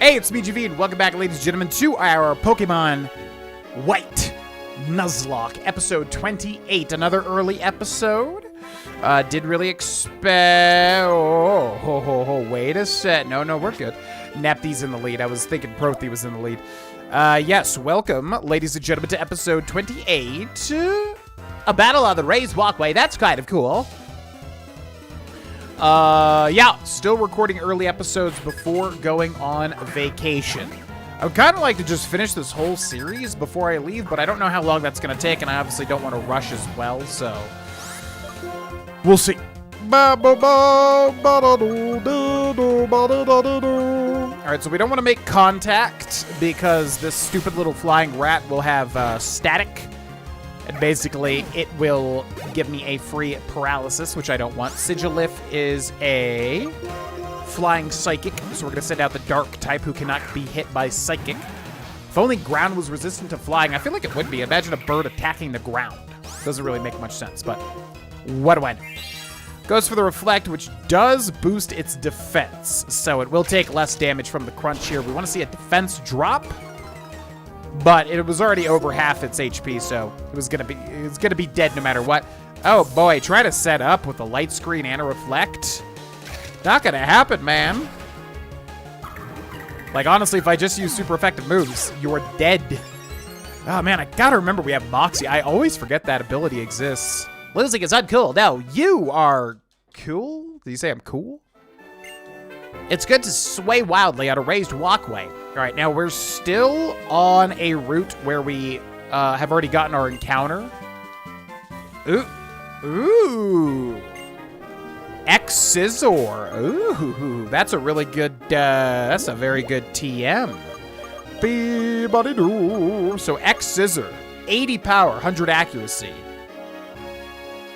Hey, it's me, JV, and welcome back, ladies and gentlemen, to our Pokemon White Nuzlocke, episode 28. Another early episode. Did really expect... wait a sec. No, we're good. Nepty's in the lead. I was thinking Prothy was in the lead. Yes, welcome, ladies and gentlemen, to episode 28. A battle on the raised walkway. That's kind of cool. Yeah, still recording early episodes before going on vacation. I would kind of like to just finish this whole series before I leave, but I don't know how long that's going to take, and I obviously don't want to rush as well, so we'll see. Alright, so we don't want to make contact because this stupid little flying rat will have static. And basically, it will give me a free paralysis, which I don't want. Sigilif is a flying psychic, so we're going to send out the dark type who cannot be hit by psychic. If only ground was resistant to flying, I feel like it would be. Imagine a bird attacking the ground. Doesn't really make much sense, but what do I know? Goes for the reflect, which does boost its defense, so it will take less damage from the crunch here. We want to see a defense drop. But it was already over half its HP, so it was gonna be dead no matter what. Oh boy, try to set up with a light screen and a reflect. Not gonna happen, man. Like, honestly, if I just use super effective moves, you're dead. Oh man, I gotta remember we have Moxie. I always forget that ability exists. Losing is uncool. No, you are cool? Did you say I'm cool? It's good to sway wildly on a raised walkway. All right, now we're still on a route where we have already gotten our encounter. Ooh. X-Scissor. Ooh, that's a really good, that's a very good TM. So X-Scissor, 80 power, 100 accuracy.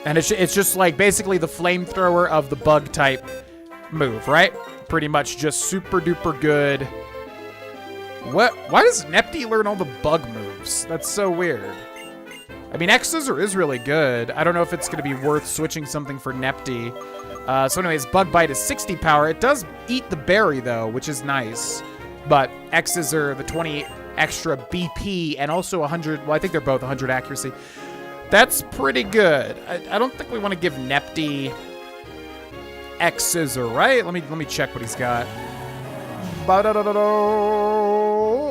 And it's just like basically the flamethrower of the bug type move, right? Pretty much just super duper good. What? Why does Nepty learn all the bug moves? That's so weird. I mean, X-Scissor is really good. I don't know if it's going to be worth switching something for Nepty. So anyways, Bug Bite is 60 power. It does eat the berry, though, which is nice. But X-Scissor, the 20 extra BP, and also 100... Well, I think they're both 100 accuracy. That's pretty good. I don't think we want to give Nepty X-Scissor, right? Let me check what he's got.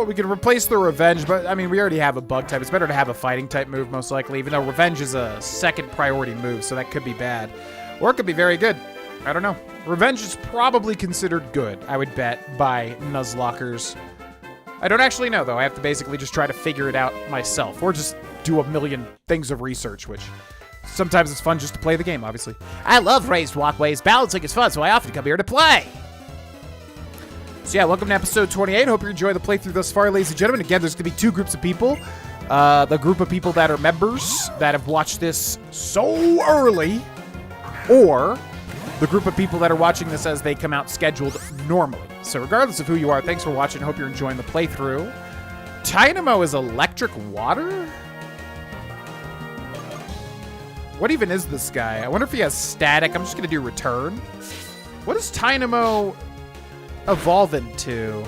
We can replace the Revenge, but I mean, we already have a bug type. It's better to have a fighting type move, most likely, even though Revenge is a second priority move, so that could be bad. Or it could be very good. I don't know. Revenge is probably considered good, I would bet, by Nuzlockers. I don't actually know, though. I have to basically just try to figure it out myself, or just do a million things of research, which sometimes it's fun just to play the game, obviously. I love raised walkways. Balancing is fun, so I often come here to play. So yeah, welcome to episode 28. Hope you enjoy the playthrough thus far, ladies and gentlemen. Again, there's going to be two groups of people. The group of people that are members that have watched this so early, or the group of people that are watching this as they come out scheduled normally. So regardless of who you are, thanks for watching. I hope you're enjoying the playthrough. Dynamo is electric water? What even is this guy? I wonder if he has static. I'm just going to do return. What does Dynamo evolve into?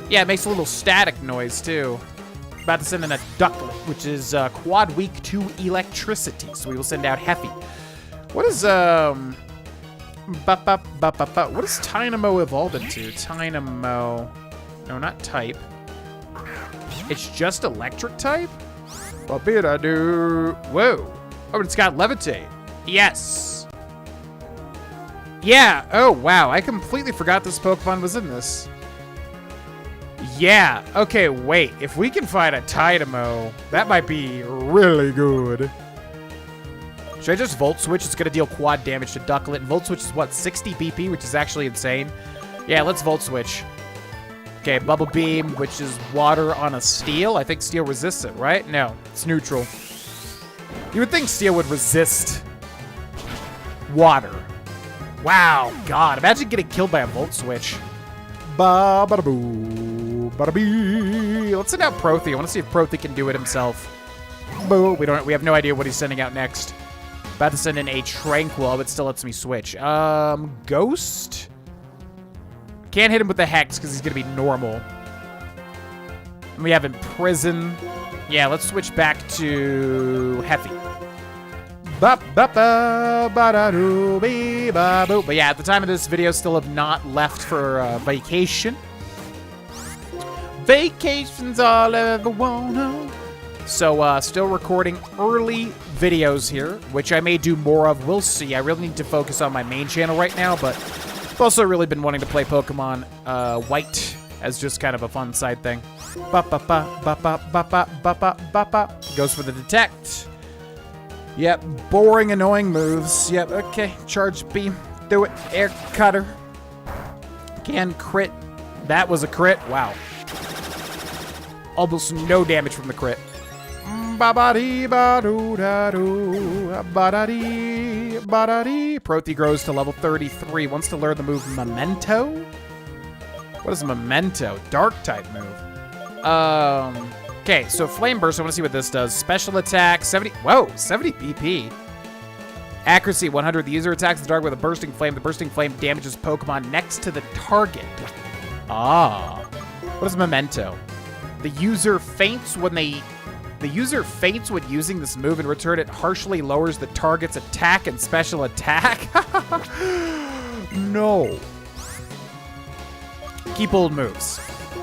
Yeah, it makes a little static noise, too. About to send in a Ducklet, which is quad weak to electricity. So we will send out Heffy. What is, what does Dynamo evolve into? Dynamo. No, not type. It's just electric type? What did I do? Whoa. Oh, it's got Levitate. Yes. Yeah. Oh, wow. I completely forgot this Pokemon was in this. Yeah. Okay, wait. If we can find a Dynamo, that might be really good. Should I just Volt Switch? It's going to deal quad damage to Ducklet. And Volt Switch is what? 60 BP, which is actually insane. Yeah, let's Volt Switch. Okay, Bubble Beam, which is water on a Steel. I think Steel resists it, right? No, it's neutral. You would think Steel would resist water. Wow, God. Imagine getting killed by a Volt Switch. Ba-ba-da-boo. Ba-da-bee. Let's send out Prothy. I want to see if Prothy can do it himself. Boo. We have no idea what he's sending out next. About to send in a Tranquil, but still lets me switch. Ghost? Can't hit him with the Hex because he's going to be normal. And we have Imprison. Yeah, let's switch back to Heavy. But yeah, at the time of this video, still have not left for vacation. Vacation's all I ever wanna. So, still recording early videos here, which I may do more of. We'll see. I really need to focus on my main channel right now, but I've also really been wanting to play Pokemon White as just kind of a fun side thing. Goes for the Detect. Yep, boring, annoying moves. Yep, okay. Charge Beam. Do it. Air Cutter. Can crit. That was a crit. Wow. Almost no damage from the crit. Prothi grows to level 33. Wants to learn the move Memento? What is Memento? Dark type move. Okay, so Flame Burst, I want to see what this does. Special attack, 70. Whoa, 70 BP. Accuracy, 100. The user attacks the target with a bursting flame. The bursting flame damages Pokemon next to the target. Ah. What is Memento? The user faints when using this move. In return, it harshly lowers the target's attack and special attack. No. Keep old moves.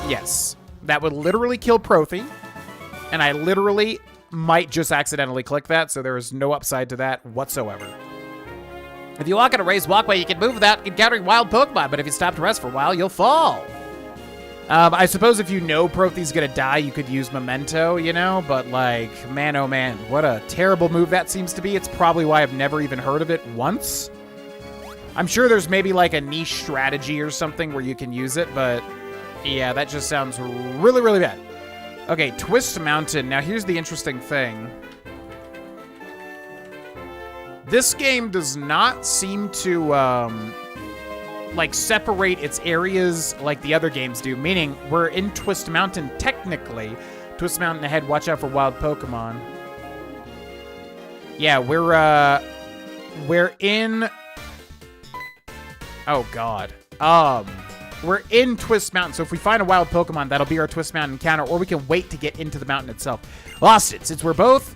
Yes. That would literally kill Prothi. And I literally might just accidentally click that, so there is no upside to that whatsoever. If you walk on a raised walkway, you can move without encountering wild Pokemon, but if you stop to rest for a while, you'll fall. I suppose if you know Prothi's gonna die, you could use Memento, you know? But, like, man, oh man, what a terrible move that seems to be. It's probably why I've never even heard of it once. I'm sure there's maybe, like, a niche strategy or something where you can use it, but yeah, that just sounds really, really bad. Okay, Twist Mountain. Now, here's the interesting thing. This game does not seem to, like, separate its areas like the other games do, meaning we're in Twist Mountain technically. Twist Mountain ahead, watch out for wild Pokemon. Yeah, we're in... Oh, God. We're in Twist Mountain, so if we find a wild Pokemon, that'll be our Twist Mountain encounter, or we can wait to get into the mountain itself. Austin, since we both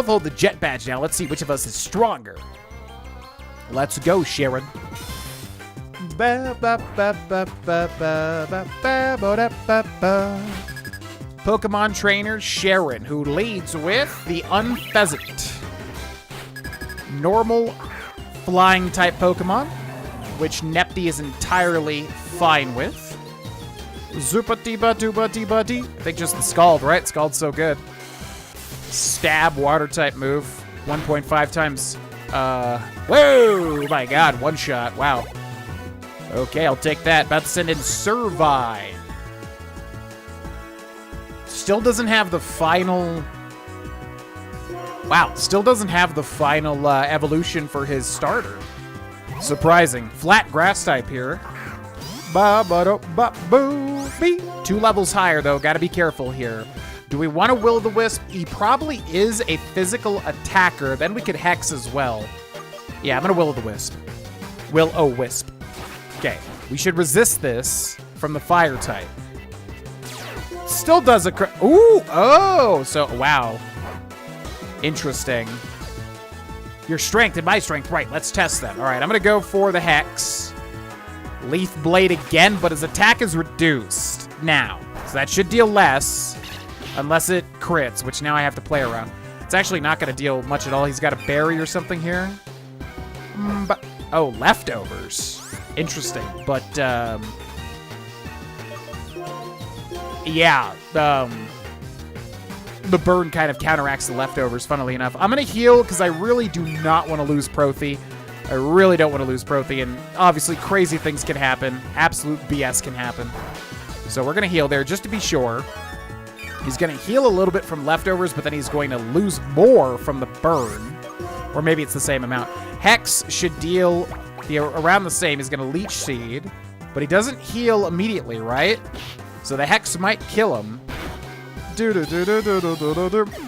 hold the Jet Badge now, let's see which of us is stronger. Let's go, Sharon. Pokemon trainer Sharon, who leads with the Unpheasant. Normal flying type Pokemon, which Nepti is entirely fine with. Zupa-dee-ba-doo-ba-dee-ba-dee. I think just the Scald, right? Scald's so good. Stab, water type move. 1.5 times. Whoa! My God, one shot. Wow. Okay, I'll take that. About to send in Servine. Still doesn't have the final... Wow, still doesn't have the final evolution for his starter. Surprising. Flat grass type here. 2 levels higher, though. Gotta be careful here. Do we want to Will-O-Wisp? He probably is a physical attacker. Then we could Hex as well. Yeah, I'm gonna Will-O-Wisp. Will-O-Wisp. Okay, we should resist this from the fire type. Still does a ooh, oh, so, wow. Interesting. Your strength and my strength, right, let's test them. All right, I'm gonna go for the Hex. Leaf Blade again, but his attack is reduced now. So that should deal less, unless it crits, which now I have to play around. It's actually not gonna deal much at all. He's got a berry or something here. But, oh, leftovers. Interesting, but, yeah, the burn kind of counteracts the leftovers, funnily enough. I'm going to heal because I really do not want to lose Prothi. I really don't want to lose Prothi, and obviously crazy things can happen. Absolute BS can happen. So we're going to heal there just to be sure. He's going to heal a little bit from leftovers, but then he's going to lose more from the burn. Or maybe it's the same amount. Hex should deal around the same. He's going to Leech Seed, but he doesn't heal immediately, right? So the Hex might kill him.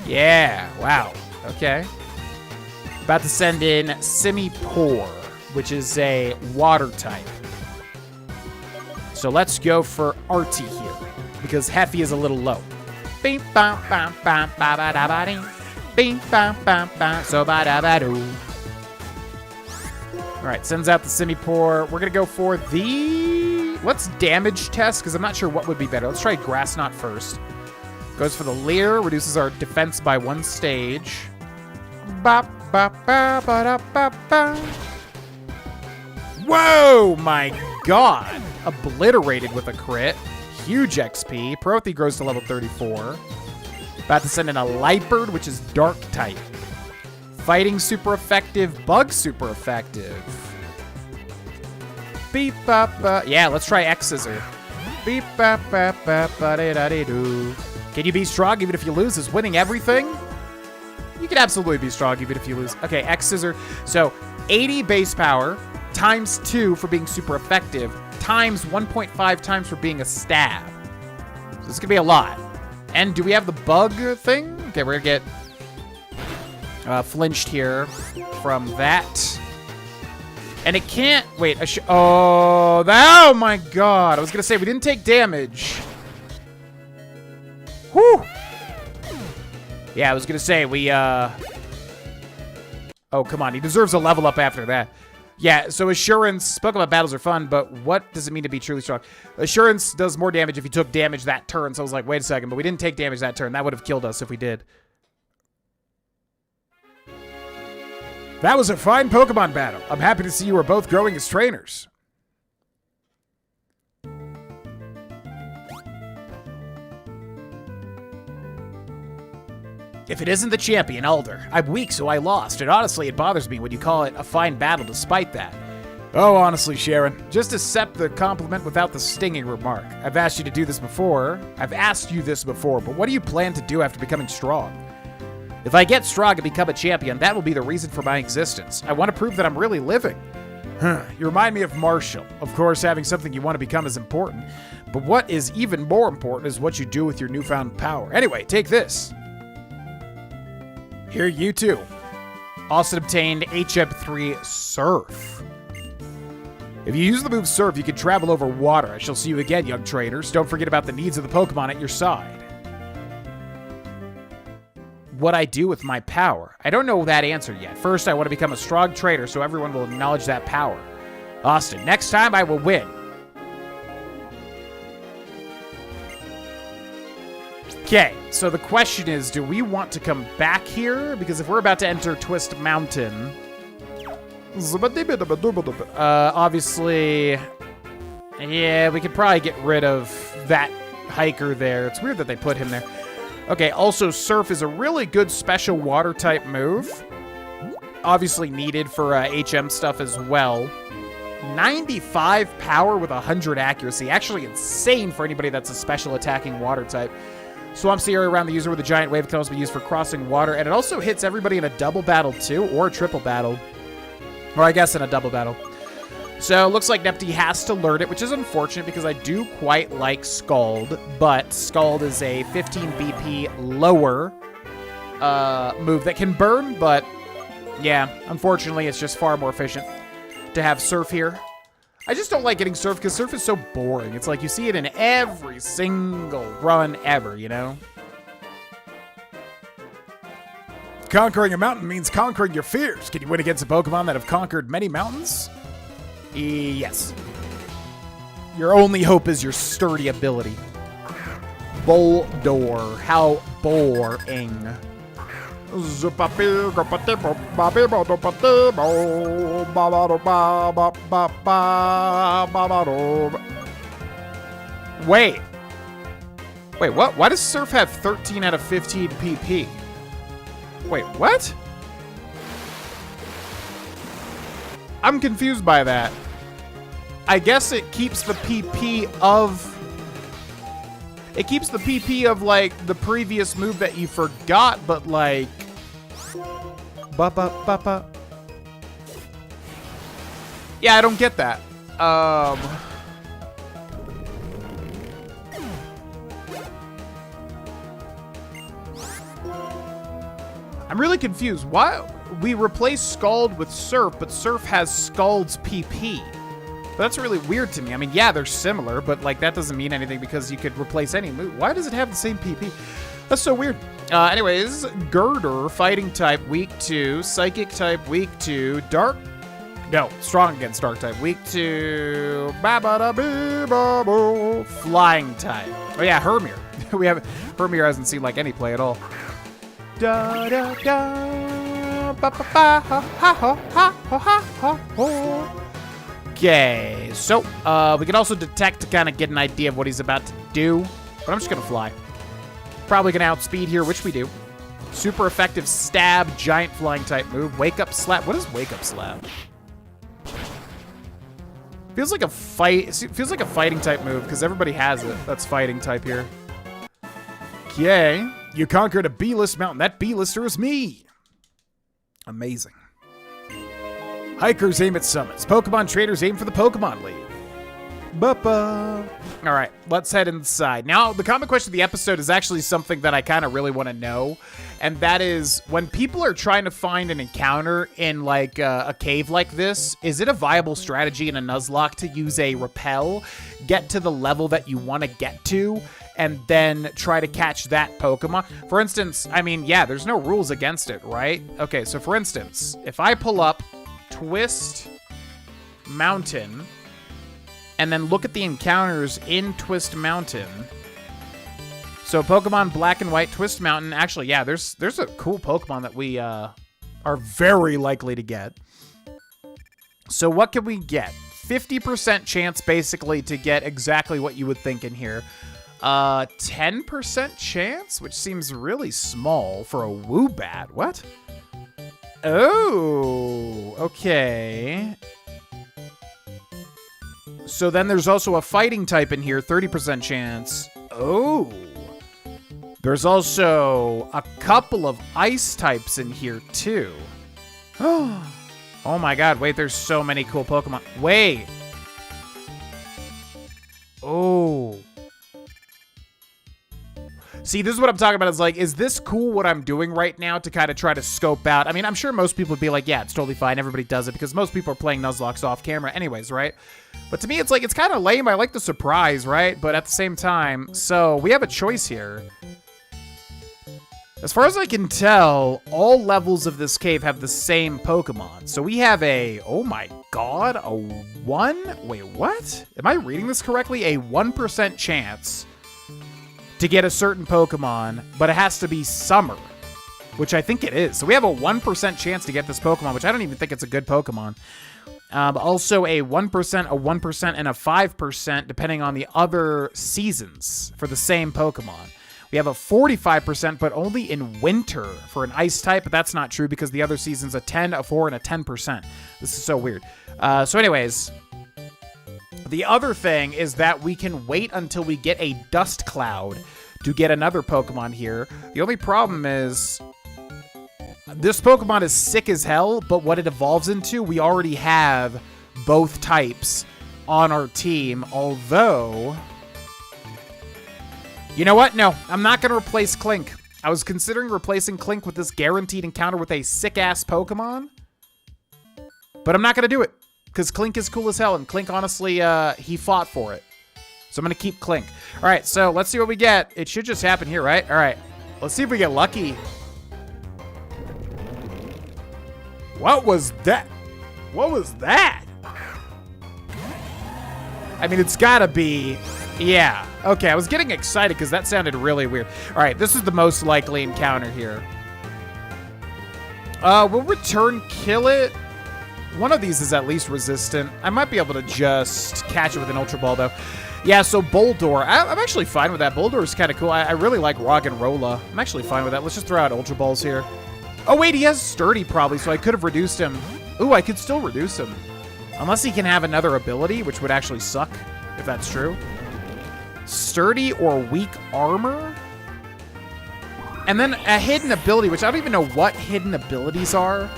Yeah, wow. Okay. About to send in Simipour, which is a water type. So let's go for Artie here, because Heffy is a little low. Bing, bam, bam, bam, ba, ba, da, ba, ding. Bing, bam, bam, bam, so ba, da, ba, doo. All right, sends out the Simipour. We're going to go for the... Let's damage test, because I'm not sure what would be better. Let's try Grass Knot first. Goes for the Leer, reduces our defense by 1 stage. Ba, ba, ba, ba, da, ba, ba. Whoa, my God. Obliterated with a crit. Huge XP. Prothi grows to level 34. About to send in a Lightbird, which is Dark type. Fighting super effective. Bug super effective. Beep, bop, bop. Yeah, let's try X-Scissor. Beep, bop, bop, bop, ba-de-da-de-doo. Can you be strong even if you lose? Is winning everything? You can absolutely be strong even if you lose. Okay, X-Scissor. So, 80 base power times 2 for being super effective times 1.5 times for being a stab. So this could be a lot. And do we have the bug thing? Okay, we're gonna get flinched here from that. And it can't... Wait, oh my God. I was gonna say, we didn't take damage. Whew. Yeah, I was gonna say, we, Oh, come on. He deserves a level up after that. Yeah, so Assurance, Pokemon battles are fun, but what does it mean to be truly strong? Assurance does more damage if you took damage that turn, so I was like, wait a second, but we didn't take damage that turn. That would have killed us if we did. That was a fine Pokemon battle. I'm happy to see you are both growing as trainers. If it isn't the champion, Alder. I'm weak, so I lost, and honestly, it bothers me when you call it a fine battle despite that. Oh, honestly, Sharon, just accept the compliment without the stinging remark. I've asked you this before, but what do you plan to do after becoming strong? If I get strong and become a champion, that will be the reason for my existence. I want to prove that I'm really living. You remind me of Marshall. Of course, having something you want to become is important, but what is even more important is what you do with your newfound power. Anyway, take this. Here, you too. Austin obtained HM3 Surf. If you use the move Surf, you can travel over water. I shall see you again, young trainers. Don't forget about the needs of the Pokemon at your side. What I do with my power? I don't know that answer yet. First, I want to become a strong trainer so everyone will acknowledge that power. Austin, next time I will win. Okay, so the question is, do we want to come back here? Because if we're about to enter Twist Mountain... obviously... Yeah, we could probably get rid of that hiker there. It's weird that they put him there. Okay, also Surf is a really good special water type move. Obviously needed for HM stuff as well. 95 power with 100 accuracy. Actually insane for anybody that's a special attacking water type. Swamps the area around the user with a giant wave can also be used for crossing water, and it also hits everybody in a double battle too, or a triple battle. Or I guess in a double battle. So, looks like Nepty has to learn it, which is unfortunate because I do quite like Scald, but Scald is a 15 BP lower move that can burn, but yeah, unfortunately it's just far more efficient to have Surf here. I just don't like getting Surf because Surf is so boring. It's like you see it in every single run ever, you know? Conquering a mountain means conquering your fears. Can you win against a Pokemon that have conquered many mountains? Yes. Your only hope is your sturdy ability. Boldor. How boring. Wait. Wait, what? Why does Surf have 13 out of 15 PP? Wait, what? I'm confused by that. I guess it keeps the PP of... It keeps the PP of, like, the previous move that you forgot, but, like... Ba-ba-ba-ba. Yeah, I don't get that. I'm really confused. Why we replace Scald with Surf, but Surf has Scald's PP? But that's really weird to me. I mean, yeah, they're similar, but like that doesn't mean anything because you could replace any move. Why does it have the same PP? That's so weird. Anyways, Girder, fighting type, weak 2. Psychic type, weak 2. Dark. No, strong against dark type. Weak 2. Flying type. Oh yeah, Hermir. Hermir hasn't seen like any play at all. Da da da. Ba ba ba ha ha ha ha ha ha. Okay, so we can also detect to kind of get an idea of what he's about to do. But I'm just gonna fly. Probably gonna outspeed here, which we do. Super effective stab, giant flying type move. Wake up slap. What is wake up slap? Feels like a fighting type move because everybody has it. That's fighting type here. Okay, you conquered a B-list mountain. That B-lister is me. Amazing. Hikers aim at summits. Pokemon traders aim for the Pokemon League. Ba-ba. All right, let's head inside. Now, the common question of the episode is actually something that I kind of really want to know, and that is when people are trying to find an encounter in like a cave like this, is it a viable strategy in a Nuzlocke to use a repel, get to the level that you want to get to, and then try to catch that Pokemon? For instance, I mean, yeah, there's no rules against it, right? Okay, so for instance, if I pull up Twist Mountain and then look at the encounters in Twist Mountain. So Pokemon Black and White, Twist Mountain. Actually, yeah, there's a cool Pokemon that we are very likely to get. So what can we get? 50% chance basically to get exactly what you would think in here. 10% chance, which seems really small for a Woobat. What? Oh, okay. So then there's also a fighting type in here, 30% chance. Oh. There's also a couple of ice types in here, too. Oh my god, wait, there's so many cool Pokemon. Wait. Oh. See, this is what I'm talking about. Is like, is this cool what I'm doing right now to kind of try to scope out? I mean, I'm sure most people would be like, yeah, it's totally fine. Everybody does it because most people are playing Nuzlocks off camera anyways, right? But to me, it's like, it's kind of lame. I like the surprise, right? But at the same time, so we have a choice here. As far as I can tell, all levels of this cave have the same Pokemon. So we have a, oh my god, a 1? Wait, what? Am I reading this correctly? A 1% chance to get a certain Pokemon, but it has to be summer, which I think it is. So we have a 1% chance to get this Pokemon, which I don't even think it's a good Pokemon. Also a 1%, a 1%, and a 5% depending on the other seasons for the same Pokemon. We have a 45%, but only in winter for an ice type, but that's not true because the other season's a 10, a 4, and a 10%. This is so weird. So anyways, the other thing is that we can wait until we get a dust cloud to get another Pokemon here. The only problem is this Pokemon is sick as hell, but what it evolves into, we already have both types on our team, although... You know what? No, I'm not going to replace Clink. I was considering replacing Clink with this guaranteed encounter with a sick-ass Pokemon, but I'm not going to do it because Clink is cool as hell, and Clink, honestly, he fought for it. So I'm going to keep Clink. All right, so let's see what we get. It should just happen here, right? All right, let's see if we get lucky. What was that? What was that? I mean, it's got to be... Yeah. Okay, I was getting excited because that sounded really weird. All right, this is the most likely encounter here. We'll return kill it. One of these is at least resistant. I might be able to just catch it with an Ultra Ball, though. Yeah, so Boldor. I'm actually fine with that. Boldor is kind of cool. I really like Roggenrola. I'm actually fine with that. Let's just throw out Ultra Balls here. Oh, wait, he has Sturdy, probably, so I could have reduced him. Ooh, I could still reduce him. Unless he can have another ability, which would actually suck, if that's true. Sturdy or weak armor. And then a hidden ability, which I don't even know what hidden abilities are.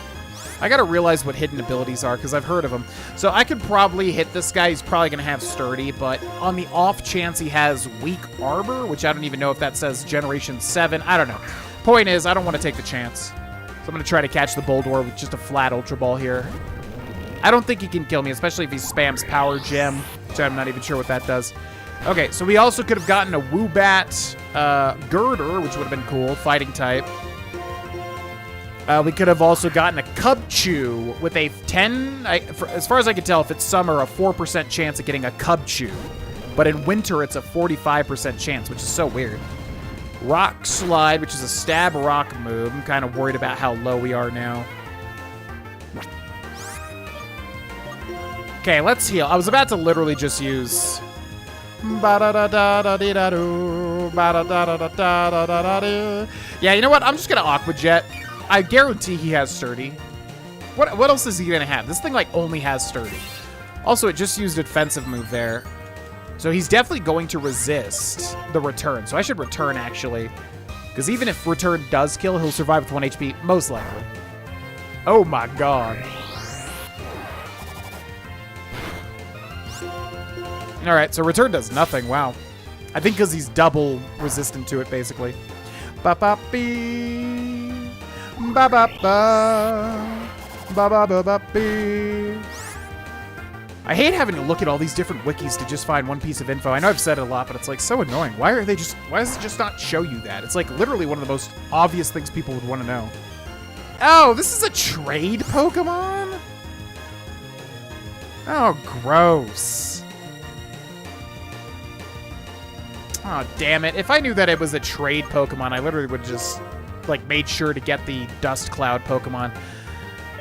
I gotta realize what hidden abilities are because I've heard of them. So I could probably hit this guy. He's probably gonna have Sturdy, but on the off chance he has weak armor, which I don't even know if that says Generation 7. I don't know. Point is, I don't want to take the chance. So I'm gonna try to catch the Boldor with just a flat Ultra Ball here. I don't think he can kill me, especially if he spams Power Gem, which I'm not even sure what that does. Okay, so we also could have gotten a Woobat Girder, which would have been cool, fighting type. We could have also gotten a Cubchoo with a 10, as far as I can tell, if it's summer, a 4% chance of getting a Cubchoo. But in winter, it's a 45% chance, which is so weird. Rock Slide, which is a stab rock move. I'm kind of worried about how low we are now. Okay, let's heal. I was about to literally just use... Yeah, you know what? I'm just going to Aqua Jet. I guarantee he has Sturdy. What else is he going to have? This thing, like, only has Sturdy. Also, it just used a defensive move there. So he's definitely going to resist the return. So I should return, actually. Because even if return does kill, he'll survive with 1 HP, most likely. Oh, my God. All right, so return does nothing. Wow. I think because he's double resistant to it, basically. Ba-ba-bee. Ba-ba-ba. Ba-ba-ba-ba-bee. I hate having to look at all these different wikis to just find one piece of info. I know I've said it a lot, but it's like so annoying. Why does it just not show you that? It's like literally one of the most obvious things people would want to know. Oh, this is a trade Pokemon? Oh, gross. Oh, damn it. If I knew that it was a trade Pokemon, I literally would just, like, made sure to get the Dust Cloud Pokemon.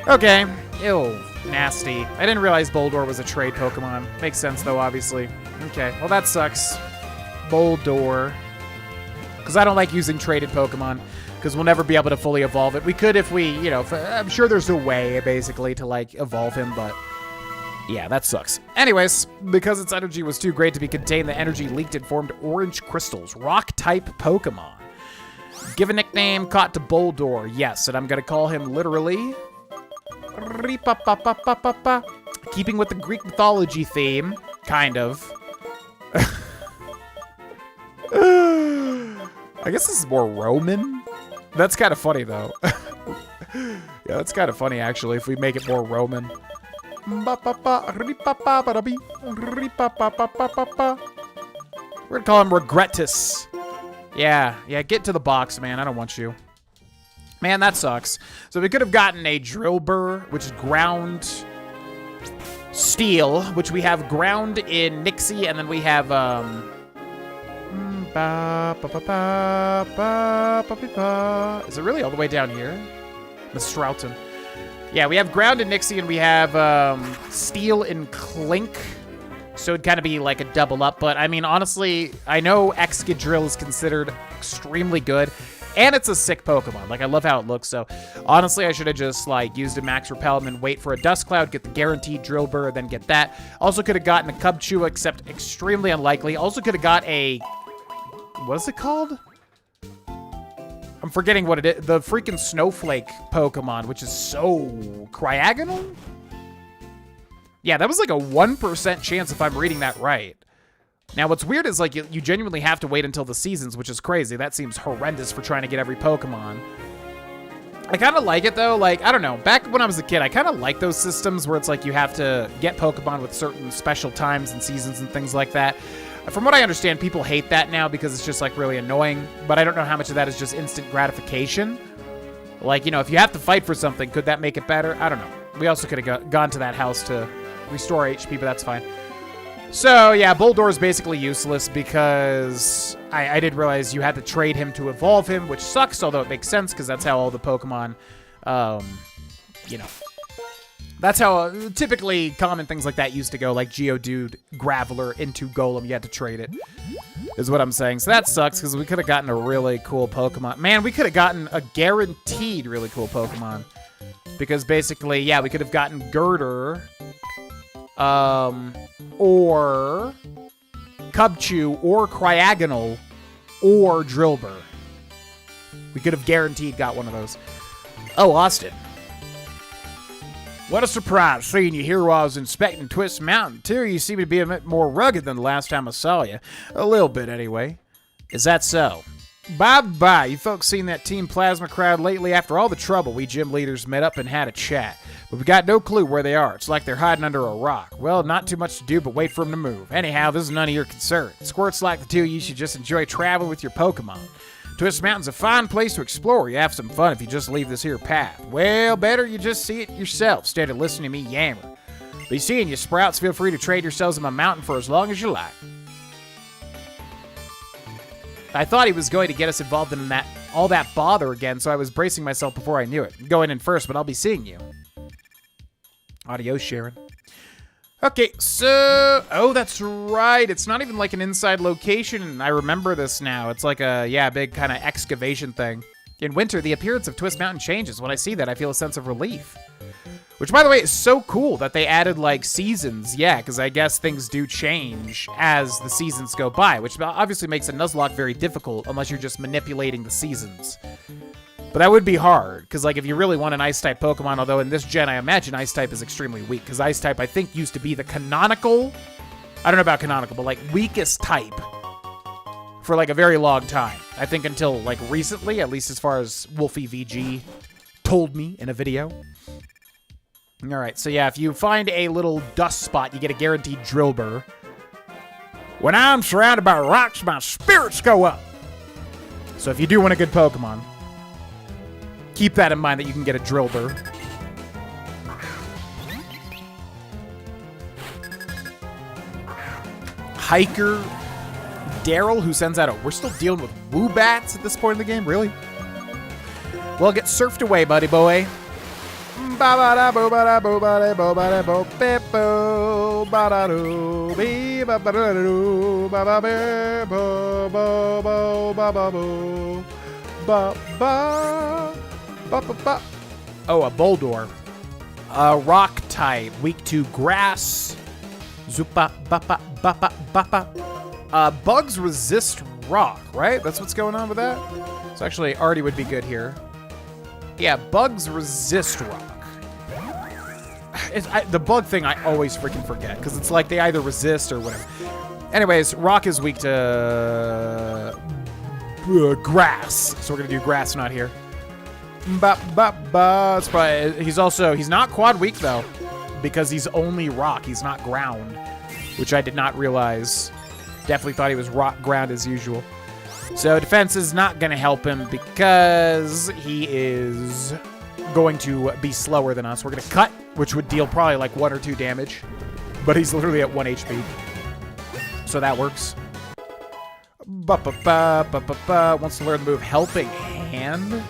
Okay. Ew. Nasty. I didn't realize Boldore was a trade Pokemon. Makes sense, though, obviously. Okay. Well, that sucks. Boldore. Because I don't like using traded Pokemon. Because we'll never be able to fully evolve it. We could if we, you know, I'm sure there's a way, basically, to, like, evolve him, but... yeah, that sucks. Anyways, because its energy was too great to be contained, the energy leaked and formed orange crystals. Rock-type Pokemon. Give a nickname, caught to Boldore. Yes, and I'm going to call him literally... keeping with the Greek mythology theme. Kind of. I guess this is more Roman. That's kind of funny, though. Yeah, that's kind of funny, actually, if we make it more Roman. We're gonna call him Regretus. Yeah, get to the box, man. I don't want you. Man, that sucks. So we could have gotten a Drillbur, which is ground steel, which we have ground in Nixie, and then we have, is it really all the way down here? The Stroughton. Yeah, we have ground in Nixie, and we have steel in Clink. So it'd kind of be like a double up. But, I mean, honestly, I know Excadrill is considered extremely good. And it's a sick Pokemon. Like, I love how it looks. So, honestly, I should have just, like, used a Max Repel and wait for a Dust Cloud, get the guaranteed Drillbur, then get that. Also could have gotten a Cubchoo, except extremely unlikely. Also could have got a... what is it called? I'm forgetting what it is. The freaking Snowflake Pokemon, which is so... Cryogonal? Yeah, that was like a 1% chance if I'm reading that right. Now, what's weird is, like, you genuinely have to wait until the seasons, which is crazy. That seems horrendous for trying to get every Pokemon. I kind of like it, though. Like, I don't know. Back when I was a kid, I kind of like those systems where it's like you have to get Pokemon with certain special times and seasons and things like that. From what I understand, people hate that now because it's just, like, really annoying. But I don't know how much of that is just instant gratification. Like, you know, if you have to fight for something, could that make it better? I don't know. We also could have gone to that house to restore HP, but that's fine. So, yeah, Boldore is basically useless because I didn't realize you had to trade him to evolve him, which sucks, although it makes sense because that's how all the Pokemon, you know, that's how typically common things like that used to go, like Geodude, Graveler into Golem. You had to trade it, is what I'm saying. So that sucks because we could have gotten a really cool Pokemon. Man, we could have gotten a guaranteed really cool Pokemon because basically, yeah, we could have gotten Girder, or Cubchoo, or Cryogonal, or Drillbur. We could have guaranteed got one of those. Oh, Austin. What a surprise seeing you here while I was inspecting Twist Mountain. Too, you seem to be a bit more rugged than the last time I saw you. A little bit, anyway. Is that so? Bye-bye. You folks seen that Team Plasma crowd lately? After all the trouble, we gym leaders met up and had a chat. but we got no clue where they are. It's like they're hiding under a rock. Well, not too much to do but wait for them to move. Anyhow, this is none of your concern. Squirts like the two of you should just enjoy traveling with your Pokemon. Twist Mountain's a fine place to explore. You have some fun if you just leave this here path. Well, better you just see it yourself instead of listening to me yammer. Be seeing you, Sprouts. Feel free to trade yourselves in my mountain for as long as you like. I thought he was going to get us involved in all that bother again, so I was bracing myself before I knew it. I'm going in first, but I'll be seeing you. Adios, Sharon. Okay, so... Oh, that's right. It's not even like an inside location. I remember this now. It's like a, big kind of excavation thing. In winter, the appearance of Twist Mountain changes. When I see that, I feel a sense of relief. Which, by the way, is so cool that they added, like, seasons. Yeah, because I guess things do change as the seasons go by, which obviously makes a Nuzlocke very difficult unless you're just manipulating the seasons. But that would be hard, because, like, if you really want an Ice-type Pokemon, although in this gen, I imagine Ice-type is extremely weak, because Ice-type, I think, used to be the canonical, I don't know about canonical, but, like, weakest type for, like, a very long time. I think until, like, recently, at least as far as Wolfie VG told me in a video. All right, so yeah, if you find a little dust spot, you get a guaranteed drill burr. When I'm surrounded by rocks, my spirits go up. So if you do want a good Pokemon, keep that in mind that you can get a drill burr. Hiker Daryl, who sends out we're still dealing with Woobats at this point in the game? Really? Well, get surfed away, buddy boy. Oh, a Boldor. Rock type, weak to grass. Zupa, bapa, bapa, bapa. Bugs resist rock, right? That's what's going on with that? So actually, Artie would be good here. Yeah, bugs resist rock. The bug thing I always freaking forget, because it's like they either resist or whatever. Anyways, rock is weak to grass. So we're going to do grass not here. It's probably, he's not quad weak, though, because he's only rock. He's not ground, which I did not realize. Definitely thought he was rock ground as usual. So defense is not going to help him because he is going to be slower than us. We're going to cut, which would deal probably like 1 or 2 damage. But he's literally at 1 HP. So that works. Wants to learn the move Helping Hand.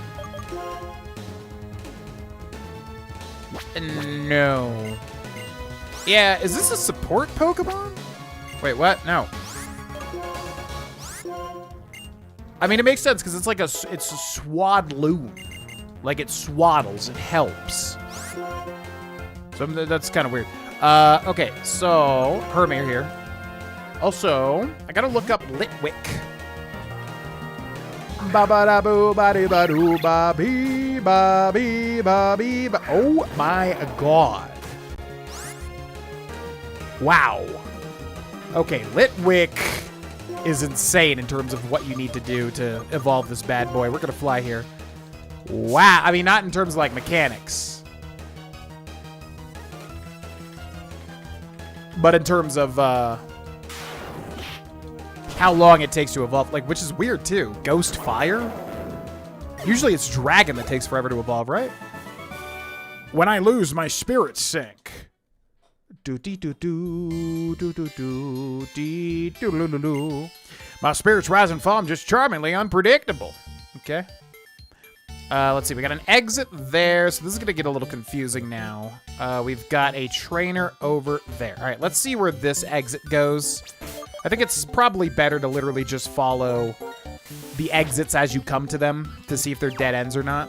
No. Yeah, is this a support Pokemon? Wait, what? No. I mean, it makes sense because it's like it's a Swadloon. Like it swaddles, it helps. So that's kind of weird. Okay, so Hermir here. Also, I gotta look up Litwick. Oh my god. Wow. Okay, Litwick is insane in terms of what you need to do to evolve this bad boy. We're gonna fly here. Wow. I mean, not in terms of like mechanics, but in terms of how long it takes to evolve, like, which is weird too. Ghost Fire? Usually it's Dragon that takes forever to evolve, right? When I lose, my spirits sink. My spirits rise and fall. I'm just charmingly unpredictable. Okay. Let's see. We got an exit there, so this is going to get a little confusing now. We've got a trainer over there. All right, let's see where this exit goes. I think it's probably better to literally just follow the exits as you come to them to see if they're dead ends or not.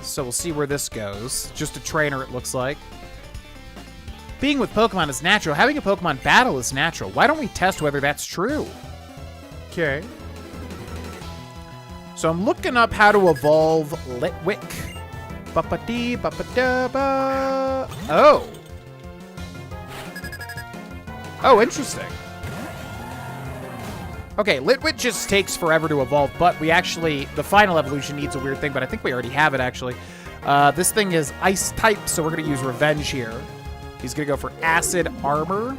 So we'll see where this goes. Just a trainer, it looks like. Being with Pokemon is natural. Having a Pokemon battle is natural. Why don't we test whether that's true? Okay. So I'm looking up how to evolve Litwick. Oh. Oh, interesting. Okay, Litwit just takes forever to evolve, but we actually, the final evolution needs a weird thing, but I think we already have it, actually. This thing is ice type, so we're going to use Revenge here. He's going to go for Acid Armor,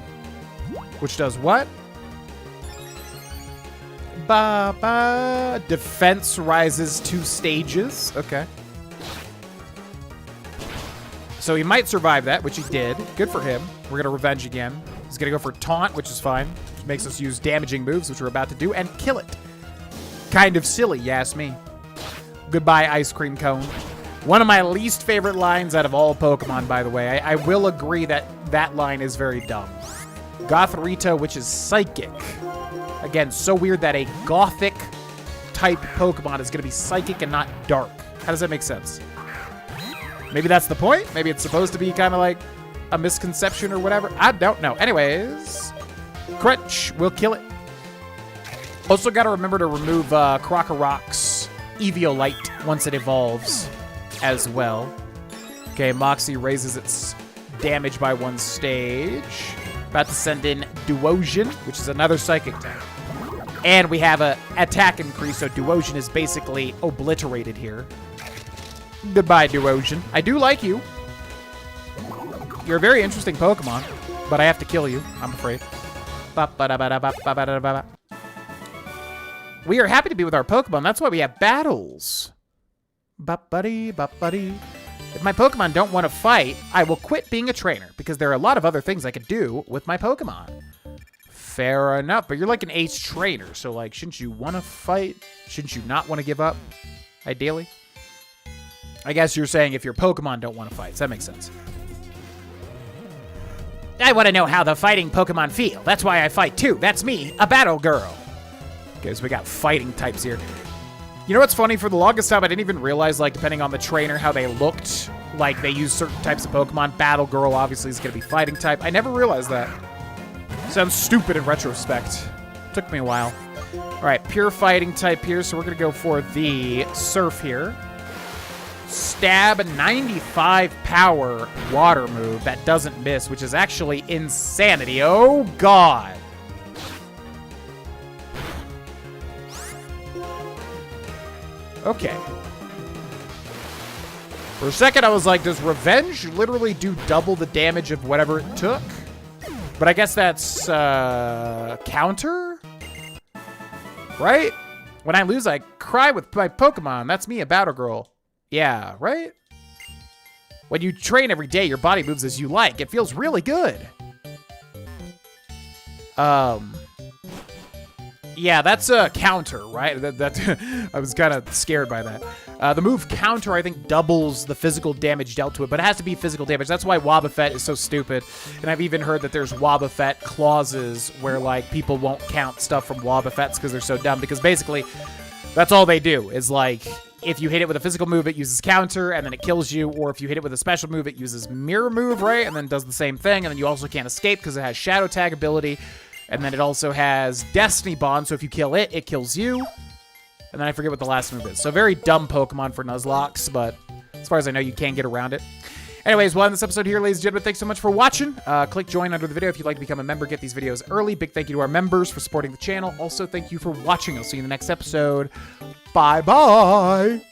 which does what? Defense rises 2 stages. Okay. So he might survive that, which he did. Good for him. We're going to Revenge again. He's going to go for Taunt, which is fine. Which makes us use damaging moves, which we're about to do, and kill it. Kind of silly, you ask me. Goodbye, Ice Cream Cone. One of my least favorite lines out of all Pokemon, by the way. I will agree that that line is very dumb. Gothorito, which is Psychic. Again, so weird that a Gothic type Pokemon is going to be Psychic and not Dark. How does that make sense? Maybe that's the point? Maybe it's supposed to be kind of like a misconception or whatever. I don't know. Anyways, Crunch will kill it. Also got to remember to remove Krokorok's Eviolite once it evolves as well. Okay, Moxie raises its damage by 1 stage. About to send in Duosion, which is another Psychic type. And we have a attack increase, so Duosion is basically obliterated here. Goodbye, Duosion. I do like you. You're a very interesting Pokemon, but I have to kill you, I'm afraid. We are happy to be with our Pokemon. That's why we have battles. Bop-buddy. If my Pokemon don't want to fight, I will quit being a trainer because there are a lot of other things I could do with my Pokemon. Fair enough, but you're like an ace trainer, so like, shouldn't you want to fight? Shouldn't you not want to give up, ideally? I guess you're saying if your Pokemon don't want to fight, so that makes sense. I want to know how the fighting Pokemon feel. That's why I fight too. That's me, a battle girl. Okay, so we got fighting types here. You know what's funny? For the longest time, I didn't even realize, like, depending on the trainer, how they looked. Like, they use certain types of Pokemon. Battle Girl, obviously, is going to be fighting type. I never realized that. Sounds stupid in retrospect. Took me a while. All right, pure fighting type here, so we're going to go for the Surf here. Stab, 95 power water move that doesn't miss, which is actually insanity. Oh, God. Okay. For a second, I was like, does Revenge literally do double the damage of whatever it took? But I guess that's, counter? Right? When I lose, I cry with my Pokemon. That's me, a battle girl. Yeah, right? When you train every day, your body moves as you like. It feels really good. Yeah, that's a counter, right? I was kind of scared by that. The move counter, I think, doubles the physical damage dealt to it, but it has to be physical damage. That's why Wobbuffet is so stupid. And I've even heard that there's Wobbuffet clauses where, like, people won't count stuff from Wobbuffets because they're so dumb. Because basically, that's all they do is, like, if you hit it with a physical move, it uses counter, and then it kills you. Or if you hit it with a special move, it uses mirror move, right? And then does the same thing. And then you also can't escape because it has Shadow Tag ability. And then it also has Destiny Bond, so if you kill it, it kills you. And then I forget what the last move is. So very dumb Pokemon for Nuzlocks, but as far as I know, you can get around it. Anyways, we'll end this episode here, ladies and gentlemen. Thanks so much for watching. Click join under the video if you'd like to become a member, get these videos early. Big thank you to our members for supporting the channel. Also, thank you for watching. I'll see you in the next episode. Bye-bye.